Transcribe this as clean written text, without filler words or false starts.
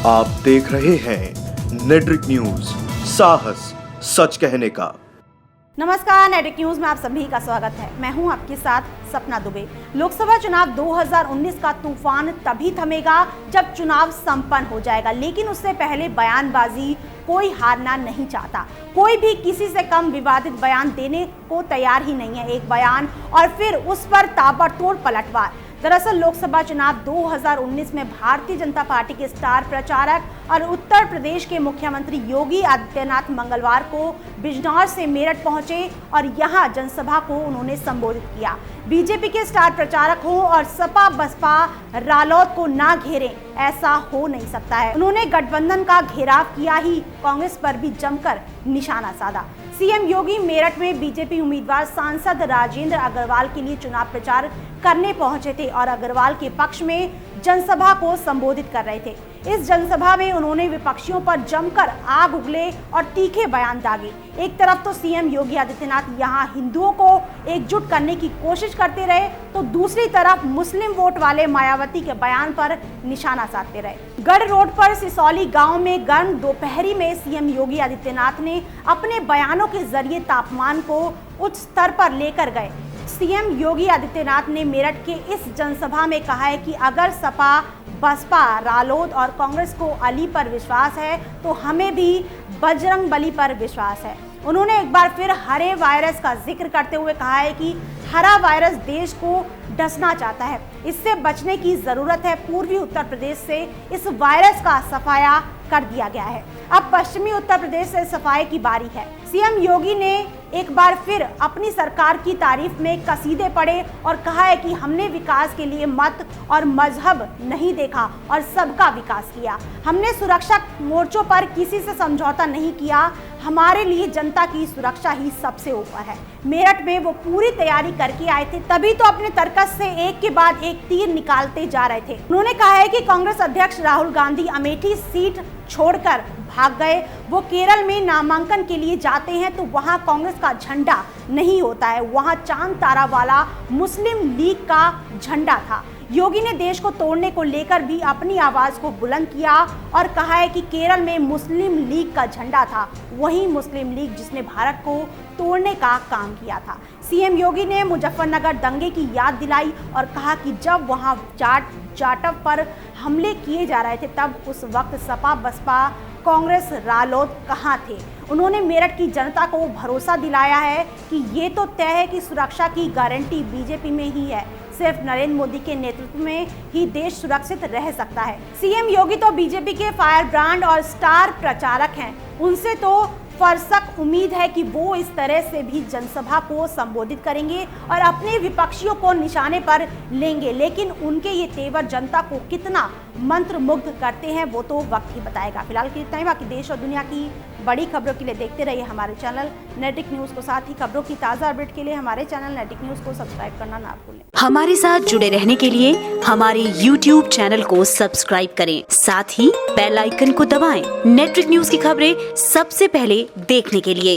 आप देख रहे हैं नेट्रिक न्यूज, साहस सच कहने का। नमस्कार, नेट्रिक न्यूज में आप सभी का स्वागत है। मैं हूं आपके साथ सपना दुबे। लोकसभा चुनाव 2019 का तूफान तभी थमेगा जब चुनाव संपन्न हो जाएगा, लेकिन उससे पहले बयानबाजी कोई हारना नहीं चाहता। कोई भी किसी से कम विवादित बयान देने को तैयार ही नहीं है। एक बयान और फिर उस पर ताबड़तोड़ पलटवार। दरअसल लोकसभा चुनाव 2019 में भारतीय जनता पार्टी के स्टार प्रचारक और उत्तर प्रदेश के मुख्यमंत्री योगी आदित्यनाथ मंगलवार को बिजनौर से मेरठ पहुंचे और यहां जनसभा को उन्होंने संबोधित किया। बीजेपी के स्टार प्रचारक हो और सपा बसपा रालोद को ना घेरें, ऐसा हो नहीं सकता है। उन्होंने गठबंधन का घेराव किया ही कांग्रेस पर भी जमकर निशाना साधा। सीएम योगी मेरठ में बीजेपी उम्मीदवार सांसद राजेंद्र अग्रवाल के लिए चुनाव प्रचार करने पहुंचे थे और अग्रवाल के पक्ष में जनसभा को संबोधित कर रहे थे। इस जनसभा में उन्होंने विपक्षियों पर जमकर आग उगले और तीखे बयान दागे। एक तरफ तो सीएम योगी आदित्यनाथ यहां हिंदुओं को एकजुट करने की कोशिश करते रहे, तो दूसरी तरफ मुस्लिम वोट वाले मायावती के बयान पर निशाना साधते रहे। गढ़ रोड पर सिसौली गांव में गर्म दोपहरी में सीएम योगी आदित्यनाथ ने अपने बयानों के जरिए तापमान को उच्च स्तर पर लेकर गए। सीएम योगी आदित्यनाथ ने मेरठ के इस जनसभा में कहा है कि अगर सपा बसपा रालोद और कांग्रेस को अली पर विश्वास है तो हमें भी बजरंगबली पर विश्वास है। उन्होंने एक बार फिर हरे वायरस का जिक्र करते हुए कहा है कि हरा वायरस देश को डसना चाहता है, इससे बचने की जरूरत है। पूर्वी उत्तर प्रदेश से इस वायरस का सफाया कर दिया गया है, अब पश्चिमी उत्तर प्रदेश से सफाई की बारी है। सीएम योगी ने एक बार फिर अपनी सरकार की तारीफ में कसीदे पढ़े और कहा है कि हमने विकास के लिए मत और मजहब नहीं देखा और सबका विकास किया। हमने सुरक्षा मोर्चों पर किसी से समझौता नहीं किया, हमारे लिए जनता की सुरक्षा ही सबसे ऊपर है। मेरठ में वो पूरी तैयारी करके आए थे, तभी तो अपने तर्कस से एक के बाद एक तीर निकालते जा रहे थे। उन्होंने कहा है कि कांग्रेस अध्यक्ष राहुल गांधी अमेठी सीट छोड़कर भाग गए। वो केरल में नामांकन के लिए जाते हैं तो वहां कांग्रेस का झंडा नहीं होता है, वहां चांद तारा वाला मुस्लिम लीग का झंडा था। योगी ने देश को तोड़ने को लेकर भी अपनी आवाज को बुलंद किया और कहा है कि केरल में मुस्लिम लीग का झंडा था, वही मुस्लिम लीग जिसने भारत को तोड़ने का काम किया था। सीएम योगी ने मुजफ्फरनगर दंगे की याद दिलाई और कहा कि जब वहां जाटव पर हमले किए जा रहे थे तब उस वक्त सपा बसपा कांग्रेस रालोद कहाँ थे। उन्होंने मेरठ की जनता को भरोसा दिलाया है कि ये तो तय है कि सुरक्षा की गारंटी बीजेपी में ही है, सिर्फ नरेंद्र मोदी के नेतृत्व में ही देश सुरक्षित रह सकता है। सीएम योगी तो बीजेपी के फायर ब्रांड और स्टार प्रचारक हैं, उनसे तो फरसक उम्मीद है कि वो इस तरह से भी जनसभा को संबोधित करेंगे और अपने विपक्षियों को निशाने पर लेंगे, लेकिन उनके ये तेवर जनता को कितना मंत्रमुग्ध करते हैं वो तो वक्त ही बताएगा। फिलहाल के इतना ही, बाकी देश और दुनिया की बड़ी खबरों के लिए देखते रहिए हमारे चैनल नेट्रिक न्यूज को। साथ ही खबरों की ताज़ा अपडेट के लिए हमारे चैनल नेट्रिक न्यूज को सब्सक्राइब करना ना भूलें। हमारे साथ जुड़े रहने के लिए हमारे YouTube चैनल को सब्सक्राइब करें, साथ ही बेल आइकन को दबाएं। नेट्रिक न्यूज की खबरें सबसे पहले देखने के लिए।